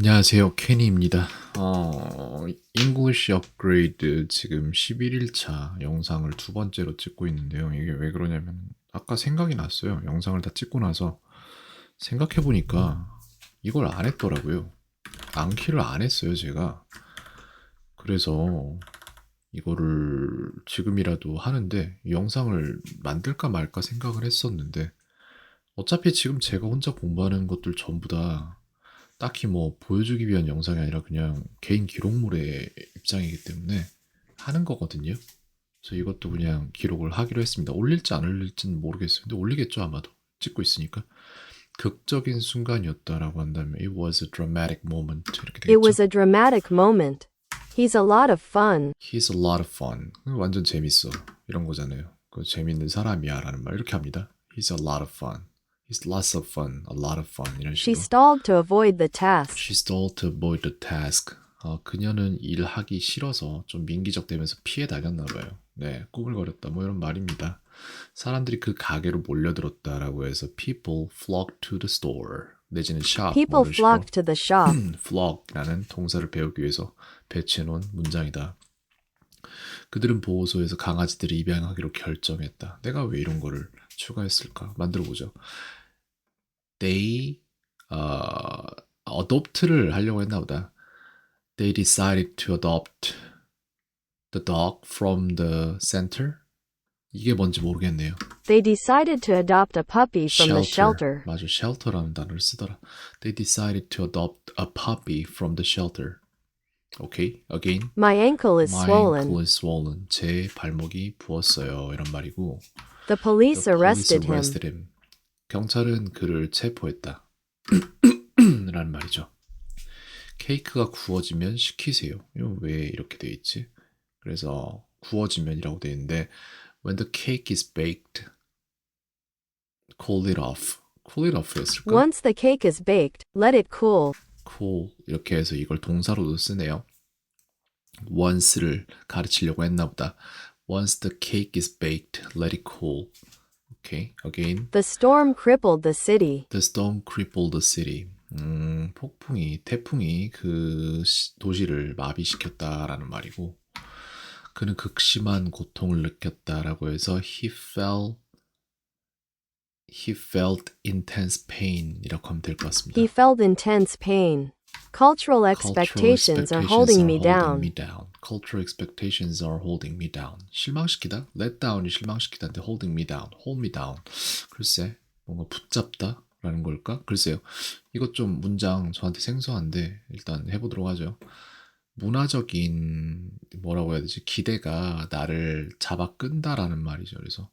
안녕하세요. 케니입니다. English 업그레이드 지금 11일차 영상을 두 번째로 찍고 있는데요. 이게 왜 그러냐면 아까 생각이 났어요. 영상을 다 찍고 나서 생각해보니까 이걸 안 했더라고요. 암키를 안 했어요, 제가. 그래서 이거를 지금이라도 하는데 영상을 만들까 말까 생각을 했었는데 어차피 지금 제가 혼자 공부하는 것들 전부 다 딱히 뭐 보여주기 위한 영상이 아니라 그냥 개인 기록물의 입장이기 때문에 하는 거거든요. 그래서 이것도 그냥 기록을 하기로 했습니다. 올릴지 안 올릴지는 모르겠어요. 근데 올리겠죠, 아마도. 찍고 있으니까. 극적인 순간이었다라고 한다면 It was a dramatic moment 이렇게 It was 되겠죠. a dramatic moment. He's a lot of fun. He's a lot of fun. 완전 재밌어. 이런 거잖아요. 그 재밌는 사람이야 라는 말 이렇게 합니다. He's a lot of fun. He's lots of fun. A lot of fun. 이런 She 식으로. stalled to avoid the task. She stalled to avoid the task. 그녀는 일하기 싫어서 좀 민기적대면서 피해 다녔나 봐요. 네, 꾸물거렸다. 뭐 이런 말입니다. 사람들이 그 가게로 몰려들었다라고 해서 people flocked to the store. 내지는 shop. People 뭐 이런 flocked to the shop. 식으로 flock라는 동사를 배우기 위해서 배치해놓은 문장이다. 그들은 보호소에서 강아지들을 입양하기로 결정했다. 내가 왜 이런 거를 추가했을까? 만들어보죠. They adopt를 하려고 했나 보다. They decided to adopt the dog from the center. 이게 뭔지 모르겠네요. They decided to adopt a puppy from the shelter. 맞아, shelter라는 단어를 쓰더라. They decided to adopt a puppy from the shelter. Okay, again. My ankle is My swollen. ankle is swollen. 제 발목이 부었어요. 이런 말이고. The police The police arrested him. arrested him. 경찰은 그를 체포했다. 라는 말이죠. 케이크가 구워지면 시키세요. 이거 왜 이렇게 돼 있지? 그래서 구워지면이라고 돼 있는데 When the cake is baked, cool it off. Cool it off 했을까? Once the cake is baked, let it cool. cool 이렇게 해서 이걸 동사로도 쓰네요. once를 가르치려고 했나 보다. Once the cake is baked, let it cool. Okay, again. The storm crippled the city. The storm crippled the city. 태풍이 그 도시를 마비시켰다라는 말이고 그는 극심한 고통을 느꼈다라고 해서 he felt intense pain 이라고 하면 될 것 같습니다. He felt intense pain. Cultural expectations are holding me down. Cultural expectations are holding me down. 실망시키다? let down이 실망시키다인데 holding me down, hold me down. 글쎄, 뭔가 붙잡다? 라는 걸까? 글쎄요. 이것 좀 문장 저한테 생소한데 일단 해보도록 하죠. 문화적인 뭐라고 해야 되지? 기대가 나를 잡아 끈다라는 말이죠. 그래서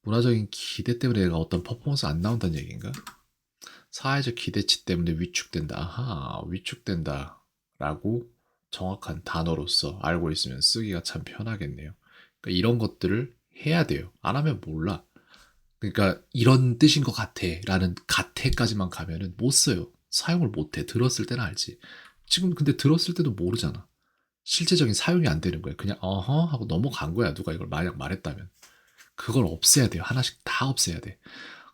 문화적인 기대 때문에 내가 어떤 퍼포먼스 안 나온다는 얘기인가? 사회적 기대치 때문에 위축된다. 아하, 위축된다. 라고 정확한 단어로서 알고 있으면 쓰기가 참 편하겠네요. 그러니까 이런 것들을 해야 돼요. 안 하면 몰라. 그러니까 이런 뜻인 것 같아 라는 같아까지만 가면은 못 써요. 사용을 못 해. 들었을 때는 알지. 지금 근데 들었을 때도 모르잖아. 실제적인 사용이 안 되는 거야. 그냥 어허 하고 넘어간 거야. 누가 이걸 만약 말했다면. 그걸 없애야 돼요. 하나씩 다 없애야 돼.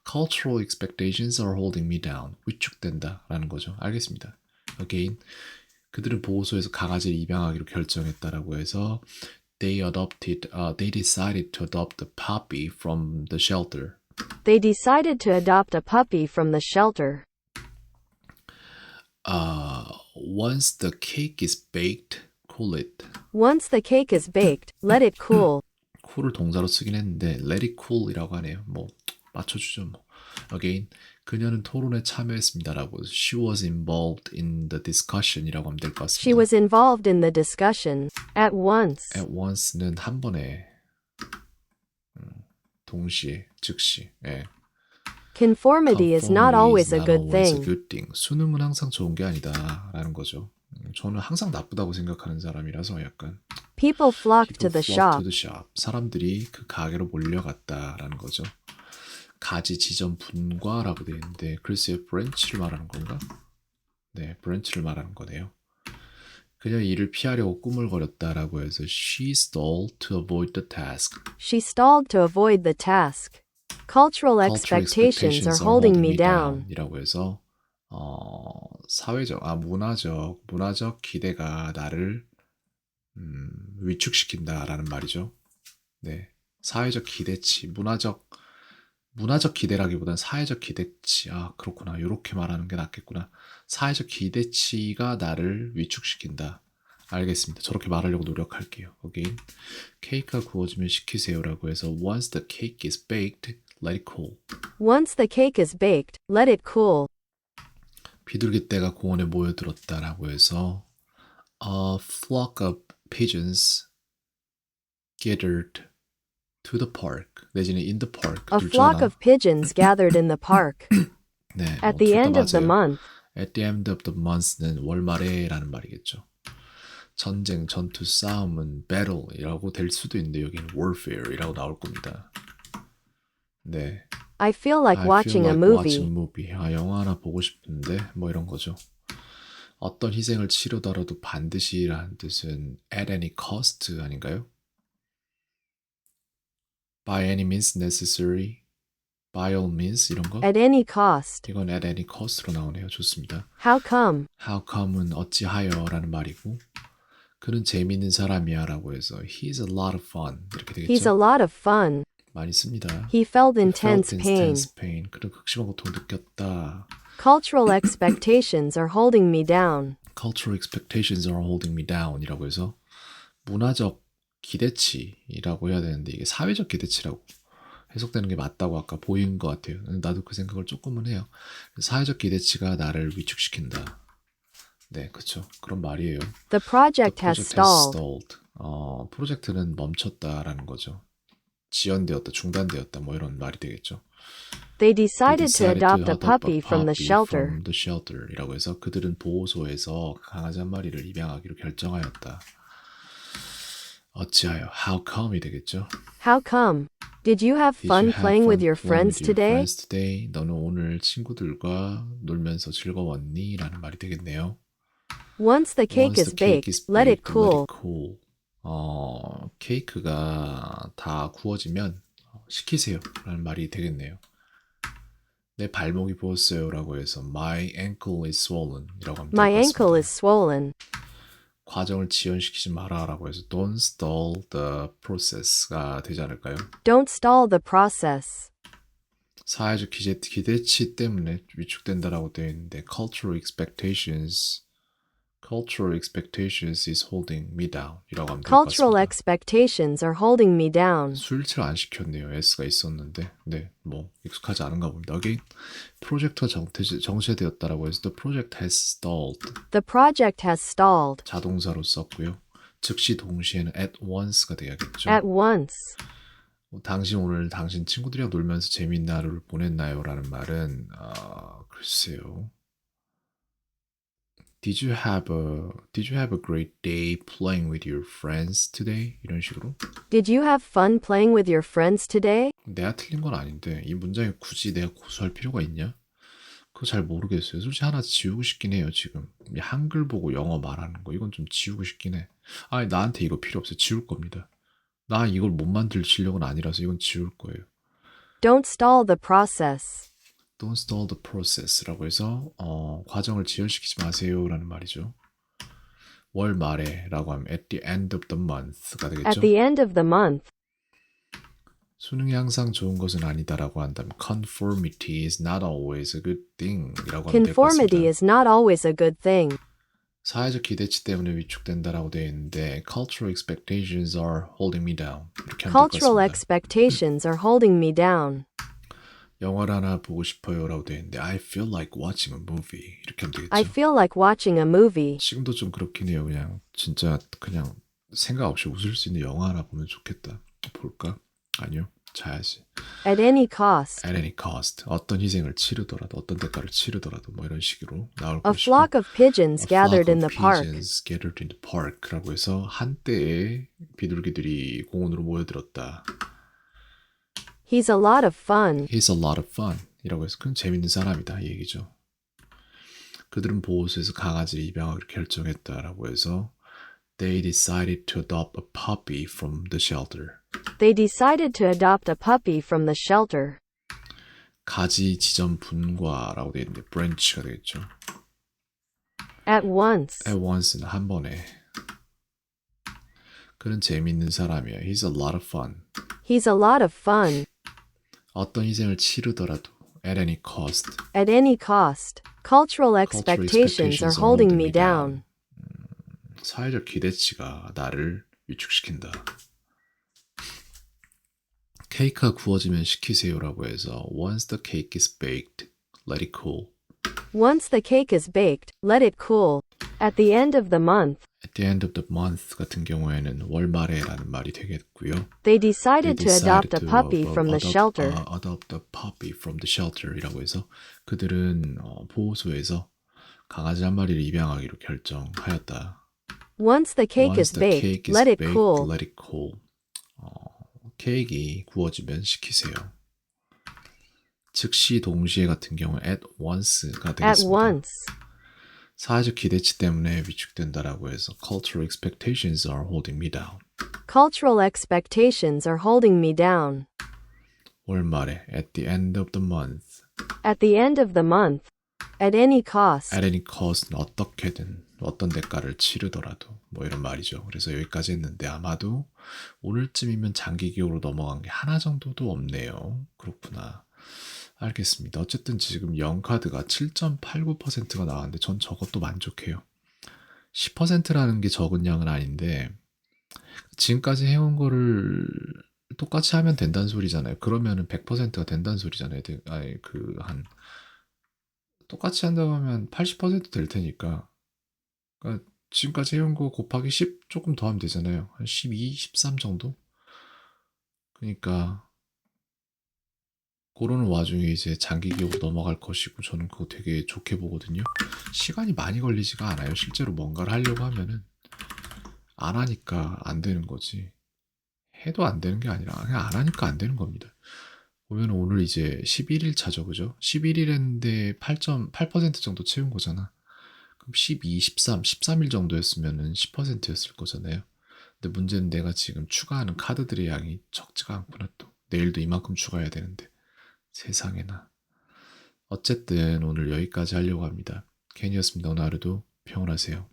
Cultural expectations are holding me down. 위축된다 라는 거죠. 알겠습니다. Again, 그들은 보호소에서 강아지를 입양하기로 결정했다라고 해서 they decided to adopt the puppy from the shelter. They decided to adopt a puppy from the shelter. Once the cake is baked, cool it. Once the cake is baked, let it cool. cool을 동사로 쓰긴 했는데 let it cool이라고 하네요. 뭐 맞춰주죠. 뭐. Again, 그녀는 토론에 참여했습니다라고 she was involved in the discussion이라고 하면 될 것 같습니다. She was involved in the discussion. At once. At once는 한 번에 동시에 즉시. 예. Conformity is not always a good thing. 수능은 항상 좋은 게 아니다라는 거죠. 저는 항상 나쁘다고 생각하는 사람이라서 약간 People flocked to the flock to shop. the shop. 사람들이 그 가게로 몰려갔다라는 거죠. 가지 지점 분과라고 되어 있는데 글쎄요, 브랜치를 말하는 건가? 네, 브랜치를 말하는 거네요. 그녀 일을 피하려고 꾸물거렸다라고 해서 she stalled to avoid the task. She stalled to avoid the task. Cultural expectations are holding me down. 이라고 해서 문화적 기대가 나를 위축시킨다라는 말이죠. 네, 사회적 기대치, 문화적 기대라기보단 사회적 기대치. 아, 그렇구나. 요렇게 말하는 게 낫겠구나. 사회적 기대치가 나를 위축시킨다. 알겠습니다. 저렇게 말하려고 노력할게요. Again, 케이크가 구워지면 식히세요라고 해서 once the cake is baked, let it cool. Once the cake is baked, let it cool. 비둘기떼가 공원에 모여들었다라고 해서 a flock of pigeons gathered to the park. 내지는 in the park. A 둘 중 flock 하나. of pigeons gathered in the park. 네, At 둘 the 다 end of the 맞아요. month. At the end of the month는 월말에라는 말이겠죠. 전쟁, 전투, 싸움은 battle이라고 될 수도 있는데 여기는 warfare이라고 나올 겁니다. 네, I feel like I watching feel a like movie. watching movie. 아, 영화 하나 보고 싶은데 뭐 이런 거죠. 어떤 희생을 치르더라도 반드시라는 뜻은 at any cost 아닌가요? By any means necessary, by all means 이런 거? At any cost. 이건 at any cost로 나오네요. 좋습니다. How come? How come은 어찌하여라는 말이고 그는 재미있는 사람이야라고 해서 he's a lot of fun 이렇게 He's a 되겠죠? lot of fun. 많이 씁니다. He felt He intense felt pain. intense pain. 그는 극심한 고통을 느꼈다. Cultural expectations are holding me down. Cultural expectations are holding me down 이라고 해서 문화적 기대치라고 해야 되는데 이게 사회적 기대치라고 해석되는 게 맞다고 아까 보인 것 같아요. 나도 그 생각을 조금은 해요. 사회적 기대치가 나를 위축시킨다. 네, 그렇죠. 그런 말이에요. The project has stalled. 프로젝트는 멈췄다라는 거죠. 지연되었다, 중단되었다, 뭐 이런 말이 되겠죠. They They decided to decided adopt to a puppy from the shelter. from the shelter이라고 해서 그들은 보호소에서 강아지 한 마리를 입양하기로 결정하였다. 어찌하여? How come이 되겠죠. How come? Did you have Did fun you have playing with fun your playing friends with your today? friends today? 너는 오늘 친구들과 놀면서 즐거웠니? 라는 말이 되겠네요. Once the cake Once is the cake is baked, let it baked, cool. cool. 케이크가 다 구워지면 식히세요 라는 말이 되겠네요. 내 발목이 부었어요 라고 해서 My ankle is swollen 이라고 하면 My 될것 ankle 같습니다. is swollen. 과정을 지연시키지 마라 라고 해서 Don't stall the process가 되지 않을까요? Don't stall the process. 사회적 기대치 때문에 위축된다라고 되어 있는데 cultural expectations is holding me down 이라고 하면 될 것 Cultural 같습니다. expectations are holding me down. 수일치를 안 시켰네요. S가 있었는데 네, 뭐 익숙하지 않은가 봅니다. Again, 프로젝트가 정체되었다라고 해서 the project has stalled The project has stalled. 자동사로 썼고요. 즉시 동시에는 at once가 돼야겠죠. At once. 당신 오늘 당신 친구들이랑 놀면서 재미있는 하루를 보냈나요? 라는 말은 글쎄요. Did you have a great day playing with your friends today? 이런 식으로. Did you have fun playing with your friends today? 내가 틀린 건 아닌데 이 문장에 굳이 내가 고수할 필요가 있냐? 그거 잘 모르겠어요. 솔직히 하나 지우고 싶긴 해요. 지금 이 한글 보고 영어 말하는 거 이건 좀 지우고 싶긴 해. 아니 나한테 이거 필요 없어요. 지울 겁니다. 나 이걸 못 만들 실력은 아니라서 이건 지울 거예요. Don't stall the process. Don't stall the process라고 해서 과정을 지연시키지 마세요라는 말이죠. 월 말에라고 하면 at the end of the month가 되겠죠. At the end of the month. 수능이 항상 좋은 것은 아니다라고 한다면 conformity is not always a good thing이라고 하면 될 것 Conformity 같습니다. is not always a good thing. 사회적 기대치 때문에 위축된다라고 되어 있는데 cultural expectations are holding me down 이렇게 하면 될 것 Cultural 같습니다. expectations are holding me down. 영화를 하나 보고 싶어요라고 되어 있는데 I feel like watching a movie 이렇게 하면 되겠죠. I feel like watching a movie. 지금도 좀 그렇긴 해요. 그냥 진짜 그냥 생각 없이 웃을 수 있는 영화 하나 보면 좋겠다. 볼까? 아니요. 자야지. At any cost. At any cost. 어떤 희생을 치르더라도 어떤 대가를 치르더라도 뭐 이런 식으로 나올 A 것이고 flock of pigeons A flock gathered in of the park. pigeons gathered in the park라고 해서 한때에 비둘기들이 공원으로 모여들었다. He's a lot of fun. He's a lot of fun 이라고 해서 그건 재밌는 사람이다 이 얘기죠. 그들은 보호소에서 강아지를 입양하기로 결정했다라고 해서 They decided to adopt a puppy from the shelter. They decided to adopt a puppy from the shelter. 가지 지점 분과라고 되어 있는데 branch가 되겠죠. At once. At once는 한 번에. 그는 재밌는 사람이야. He's a lot of fun. He's a lot of fun. 어떤 희생을 치르더라도 at any cost. At any cost. Cultural expectations are holding me down. 사회적 기대치가 나를 위축시킨다. 케이크가 구워지면 식히세요라고 해서 once the cake is baked, let it cool. Once the cake is baked, let it cool. At the end of the month, At the end of the month 같은 경우에는 월말에라는 말이 되겠고요. they decided to adopt a to puppy from the shelter. adopt a puppy from the shelter이라고 해서 그들은 보호소에서 강아지 한 마리를 입양하기로 결정하였다. Once the cake is Once the baked, cake is let it baked, cool. let it cool. 케이크가 구워지면 식히세요. 즉시 동시에 같은 경우 at once가 At 되겠습니다. once. 사회적 기대치 때문에 위축된다라고 해서 cultural expectations are holding me down. Cultural expectations are holding me down. 월말에 at the end of the month. At the end of the month. At any cost. at any cost는 어떻게든 어떤 대가를 치르더라도 뭐 이런 말이죠. 그래서 여기까지 했는데 아마도 오늘쯤이면 장기 기록으로 넘어간 게 하나 정도도 없네요. 그렇구나. 알겠습니다. 어쨌든 지금 0카드가 7.89%가 나왔는데 전 저것도 만족해요. 10%라는 게 적은 양은 아닌데 지금까지 해온 거를 똑같이 하면 된다는 소리잖아요. 그러면은 100%가 된다는 소리잖아요. 아니 한 똑같이 한다고 하면 80%될 테니까. 그러니까 지금까지 해온 거 곱하기 10 조금 더 하면 되잖아요. 한 12, 13 정도? 그러니까 그러는 와중에 이제 장기 기록으로 넘어갈 것이고 저는 그거 되게 좋게 보거든요. 시간이 많이 걸리지가 않아요. 실제로 뭔가를 하려고 하면은 안 하니까 안 되는 거지. 해도 안 되는 게 아니라 그냥 안 하니까 안 되는 겁니다. 보면 오늘 이제 11일 차죠, 그죠? 11일 했는데 8.8% 정도 채운 거잖아. 그럼 12, 13, 13일 정도였으면은 10%였을 거잖아요. 근데 문제는 내가 지금 추가하는 카드들의 양이 적지가 않구나 또. 내일도 이만큼 추가해야 되는데. 세상에나. 어쨌든 오늘 여기까지 하려고 합니다. 캔이었습니다. 오늘 하루도 평온하세요.